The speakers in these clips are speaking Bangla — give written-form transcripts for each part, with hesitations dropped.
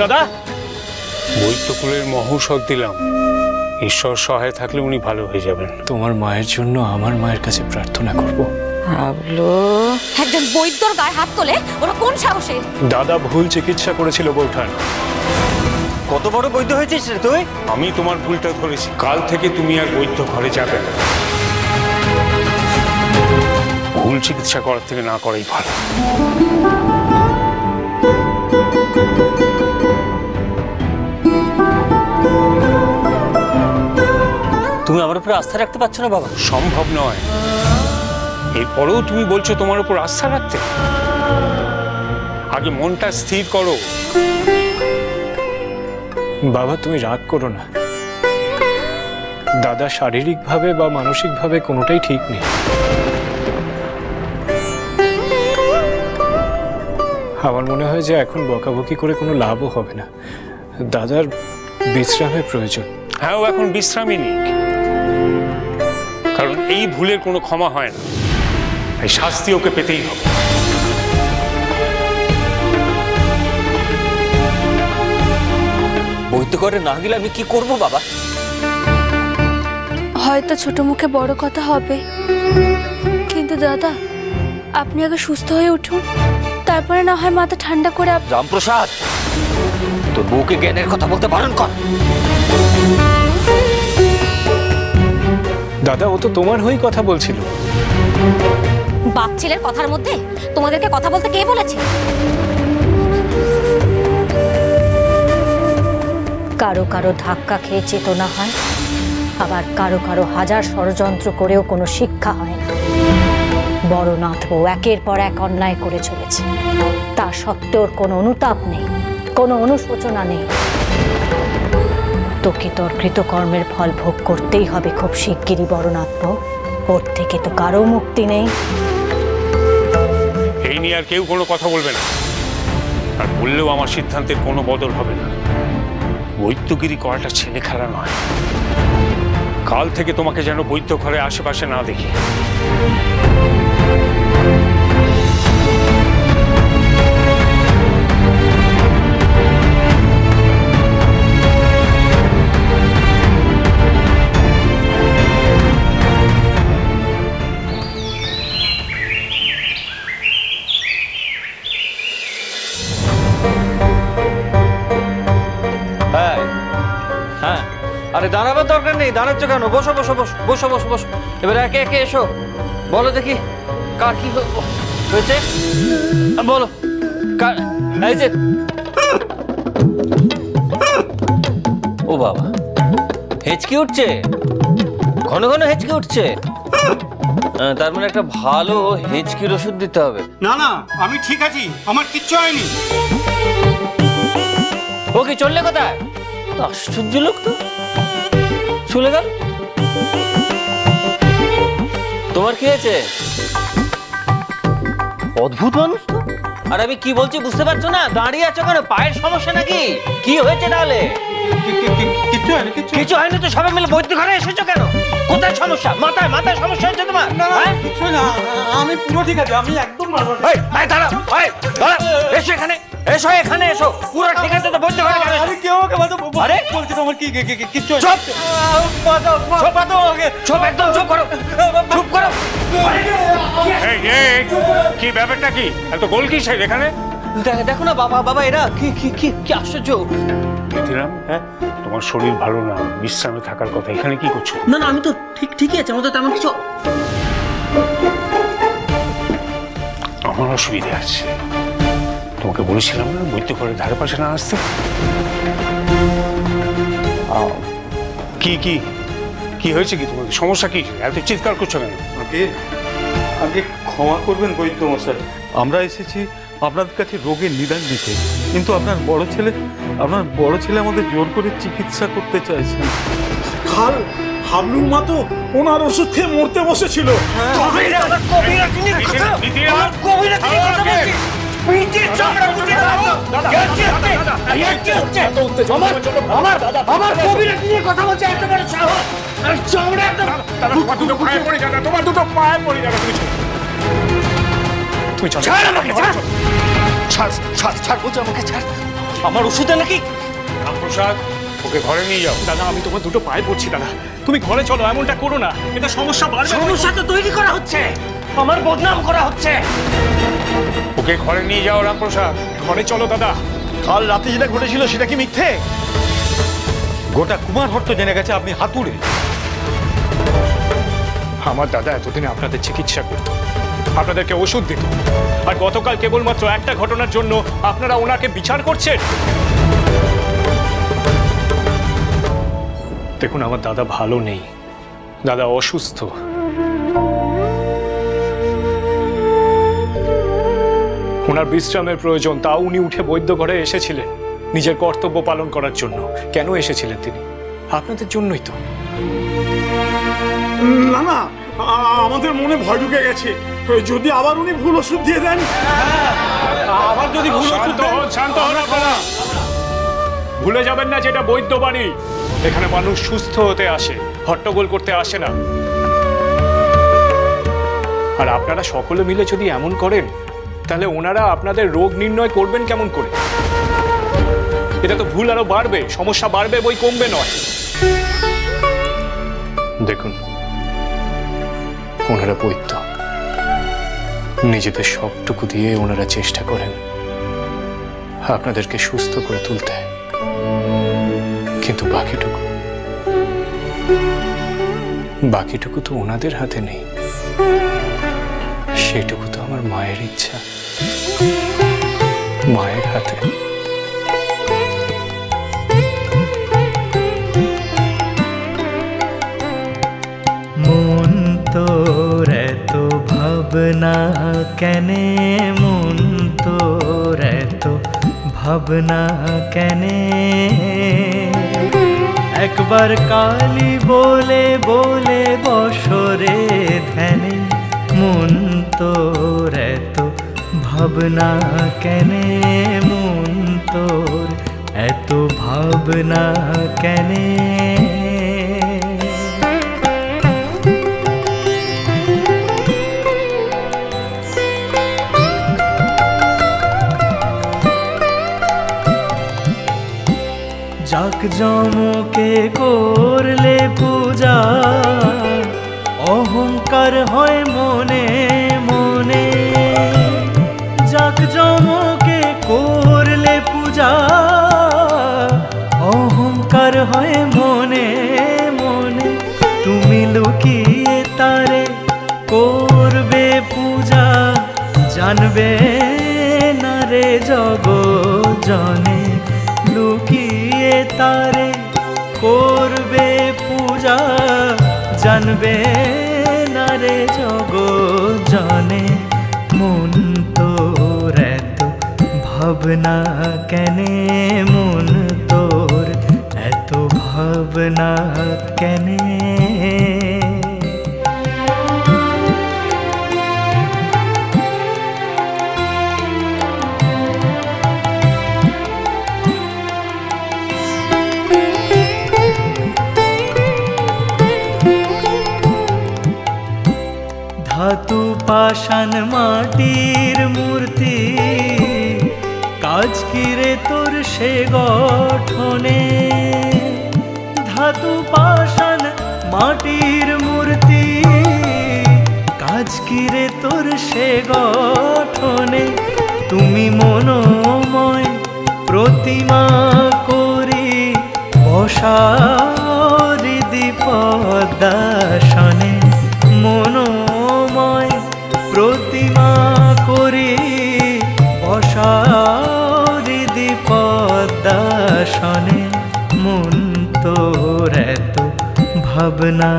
দাদা, বৈদ্যকুলের মহৌষধ দিলাম, ঈশ্বর সহায় থাকলে উনি ভালো হয়ে যাবেন। তোমার মায়ের জন্য আমার মায়ের কাছে প্রার্থনা করব। হাবলু, একজন বৈদ্যর গায়ে হাত তোলে ওরা কোন সাহসে? দাদা ভুল চিকিৎসা করেছিল বৌঠান। কত বড় বৈদ্য হয়েছিস রে তুই? আমি তোমার ভুলটা ধরেছি। কাল থেকে তুমি আর বৈদ্য ঘরে যাবে না। ভুল চিকিৎসা করার থেকে না করাই ভালো। তুমি আমার উপরে আস্থা রাখতে পারছো না বাবা? সম্ভব নয়। এরপরেও তুমি বলছো তোমার উপর আস্থা রাখতে। আগে মনটা স্থির করো। বাবা, তুমি রাগ করো না। দাদা শারীরিকভাবে বা মানসিকভাবে কোনোটাই ঠিক নেই। আমার মনে হয় যে এখন বকাবকি করে কোনো লাভও হবে না। দাদার বিশ্রামের প্রয়োজন। হ্যাঁ, ও এখন বিশ্রামই নিক, কারণ এই ভুলের কোনো ক্ষমা হয় না। এই শাস্তি ওকে পেতেই হবে। বৈদ্য ঘরে না গেলে আমি কি করব বাবা? হয়তো ছোট মুখে বড় কথা হবে, কিন্তু দাদা আপনি আগে সুস্থ হয়ে উঠুন, তারপরে না হয় মাথা ঠান্ডা করে। রামপ্রসাদ, তোর বউকে জ্ঞানের কথা বলতে বারণ কর। দাদা, ও তো তোমার হয়েই কথা বলছিল। বাপ ছেলের কথার মধ্যে তোমাদেরকে কথা বলতে কে বলেছে? কারো কারো ধাক্কা খেয়ে চেতনা হয়, আবার কারো কারো হাজার ষড়যন্ত্র করেও কোনো শিক্ষা হয় না। বড়নাথ বউ একের পর এক অন্যায় করে চলেছে, তা সত্ত্বেও কোনো অনুতাপ নেই, কোনো অনুশোচনা নেই। তোকে তোর কৃতকর্মের ফল ভোগ করতেই হবে খুব শিগগিরই বড়নাথ বউ। ওর থেকে তো কারো মুক্তি নেই। এই নিয়ে আর কেউ কোনো কথা বলবে না, আর বললেও আমার সিদ্ধান্তের কোনো বদল হবে না। বৈদ্যগিরি করাটা ছেলে খেলা নয়। কাল থেকে তোমাকে যেন বৈদ্য ঘরে আশেপাশে না দেখি। হ্যাঁ, আরে দাঁড়াবার দরকার নেই। দাঁড়াচ্ছ কেন? বসো বসো বসো বসো বসো বসো। এবার একে একে এসো, বলো দেখি কার কি হয়েছে। বলো কার। এই যে, ও বাবা, হেঁচকি উঠছে, ঘন ঘন হেঁচকি উঠছে। তার মানে একটা ভালো হেঁচকির ওষুধ দিতে হবে। না না, আমি ঠিক আছি, আমার কিচ্ছু হয়নি। ও কি চললে কোথায়? আশ্চর্য লোক তো, চলে গেল। তোমার কি হয়েছে? অদ্ভুত মানুষ তো। আর আমি কি বলছি বুঝতে পারছো না? দাঁড়িয়ে আছো কেন? পায়ের সমস্যা নাকি? কি হয়েছে তাহলে? কিচ্ছু হয়নি, কিছু হয়নি তো সবাই মিলে বৈদ্য ঘরে এসেছো কেন? কোথায় সমস্যা? মাথায় মাথায় সমস্যা হচ্ছে তোমার? কিছু না, আমি পুরো ঠিক আছে, আমি একদম ভালো আছি। দাঁড়াও, এসো এখানে, এসো এখানে এসো। পুরো ঠিক আছে তো বৈদ্য ঘরে কেন? আরে কেউ আমাকে বাঁচাও। আরে বলছি তো আমার কিচ্ছু চুপ, চুপ, একদম চুপ করো, চুপ করো। কি ব্যাপারটা কি? এত গোল কিসের এখানে? দেখো না বাবা, বাবা এরা কি কি কি কি আশ্চর্য। হ্যাঁ, তোমার শরীর ভালো না, বিশ্রামে থাকার কথা। এখানে কি করছো? না না, আমি তো ঠিকই আছে, আমার তো তেমন কিছু। আমার অসুবিধা আছে। তোমাকে বলেছিলাম না বৈদ্য ঘরের ধারে পাশে না আসতে। কি কি কি হয়েছে? কি তোমার সমস্যা? কি এত চিৎকার করছো কেন? আগে ক্ষমা করবেন বৈদ্য মশাই, আমরা এসেছি আপনাদের কাছে রোগের নিদান দিতে, কিন্তু আপনার বড় ছেলে আমাদের জোর করে চিকিৎসা করতে চাইছেন। কাল হাবলুর মা তো ওনার ওষুধ খেয়ে মরতে বসেছিল। তোমার দুটো পায়ে পড়ে যাবে। তুমি ছাড় আমাকে, ছাড় ছাড় ছাড় ছাড়, বলছো আমাকে ছাড়। আমার ওষুধে নাকি? রামপ্রসাদ, ওকে ঘরে নিয়ে যাও। দাদা আমি তোমার দুটো পায়ে পড়ছি দাদা, তুমি ঘরে চলো, এমনটা করো না, এটা সমস্যা বাড়বে। সমস্যা তো তৈরি করা হচ্ছে, আমার বদনাম করা হচ্ছে। ওকে ঘরে নিয়ে যাও রামপ্রসাদ। ঘরে চলো দাদা। কাল রাতে যেটা ঘটেছিল সেটা কি মিথ্যে? গোটা কুমারহট্ট জেনে গেছে আপনি হাতুড়ে। আমার দাদা এতদিনে আপনাদের চিকিৎসা করত, আপনাদেরকে ওষুধ দিত, আর গতকাল কেবলমাত্র একটা ঘটনার জন্য আপনারা ওনাকে বিচার করছেন। দেখুন আমার দাদা ভালো নেই, দাদা অসুস্থ। ওনার বিশ্রামের প্রয়োজন, তাও উনি উঠে বৈদ্য ঘরে এসেছিলেন নিজের কর্তব্য পালন করার জন্য। কেন এসেছিলেন তিনি? আপনাদের জন্যই তো। না না, আমাদের মনে ভয় ঢুকে গেছে, যদি আবার উনি ভুল ওষুধ দিয়ে দেন। আবার যদি ভুল ওষুধ দেন, শান্ত হন আপনারা। ভুলে যাবেন না যেটা বৈদ্য বাড়ি, এখানে মানুষ সুস্থ হতে আসে, হট্টগোল করতে আসে না। আর আপনারা সকলে মিলে যদি এমন করেন, তাহলে ওনারা আপনাদের রোগ নির্ণয় করবেন কেমন করে? এটা তো ভুল আরো বাড়বে, সমস্যা বাড়বে, বই কমবে নয়। দেখুন ওনারা বৈদ্য, নিজেদের সবটুকু দিয়ে ওনারা চেষ্টা করেন আপনাদেরকে সুস্থ করে তুলতে, কিন্তু বাকিটুকু তো ওনাদের হাতে নেই। সেটুকু তো আমার মায়ের ইচ্ছা, মায়ের হাতে। মন তোর এত ভাবনা কেনে, মন তোর এত ভাবনা কেনে, একবার কালি বলে বলে বসরে ধ্যানে, মন তোর এত ভাবনা কেনে, মন তোর এত ভাবনা কেনে। জাকজমকে করলে পূজা, অহংকার হয় মনে মনে, জাকজমকে করলে পূজা, অহংকার হয় মনে মনে, তুমি লুকিয়ে তারে করবে পূজা, জানবে না রে জগৎ জনে, লুকিয়ে তারে করবে পূজা, জানবে না রে জগৎ জনে, মন তোর এত ভাবনা কেনে, মন তোর এত ভাবনা কেনে। ধাতু পাষাণ মাটির মূর্তি, কাজ কিরে তোর সে গঠনে, ধাতু পাষাণ মাটির মূর্তি, কাজ কিরে তোর সে গঠনে, তুমি মনোময় প্রতিমা করি বসারি দীপদাসনে, মনোময় প্রতিমা করি বসারি দীপদাসনে, মন তোর এত ভাবনা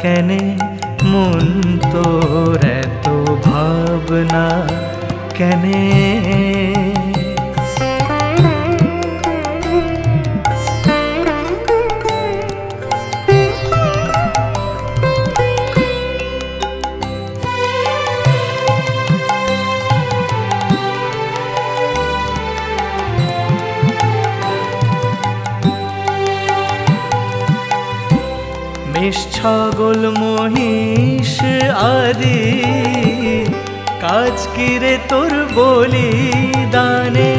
কেনে, মন তোর এত ভাবনা কেনে। মেষ ছাগল মহিষ আদি কাজ কিরে তোর বলিদানে,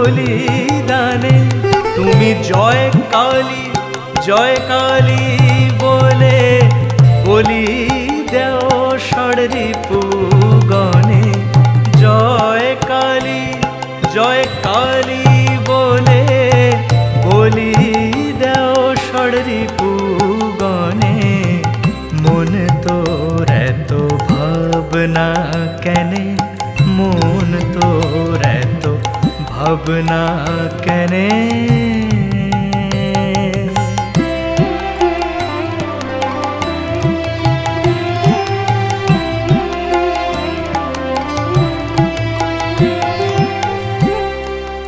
বলিদানে। তুমি জয় কালী বলে বলি দেও ষড়রিপু গণে। জয় কালী বলে বলি দেও ষড়রিপু গণে। মন তোর এত ভাবনা কেনে, মন তোর এত ভাবনা কেনে।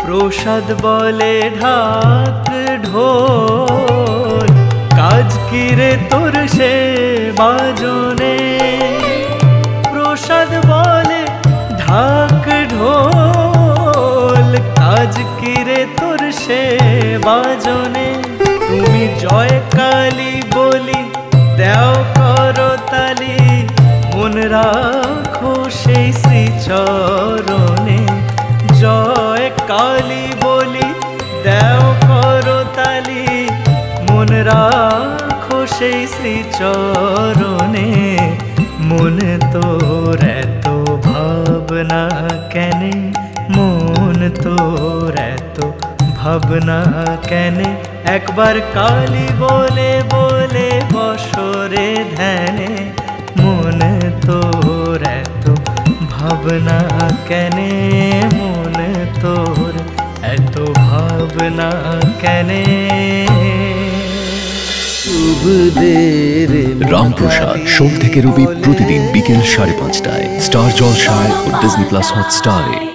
প্রসাদ বলে ঢাক ঢোল, কাজ কিরে তোর সে বাজনে। প্রসাদ বলে ঢাক ঢোল, কাজ কিরে তোর সে বাজনে। তুমি জয় কালী বলি দেও করতালি, মন রাখো সেই শ্রীচরণে। জয় কালী বলি দেও করতালি, মন রাখো সেই শ্রীচরণে। মন তোর এত ভাবনা কেনে, মন তোর এত ভাবনা কেনে। একবার কালী বলে বলে বসরে ধ্যানে, মন তোর এত ভাবনা কেনে, মন তোর এত ভাবনা কেনে। রামপ্রসাদ সোম থেকে রবি প্রতিদিন বিকেল 5:30টায় স্টার জলসায় ও ডিজনি প্লাস হটস্টারে।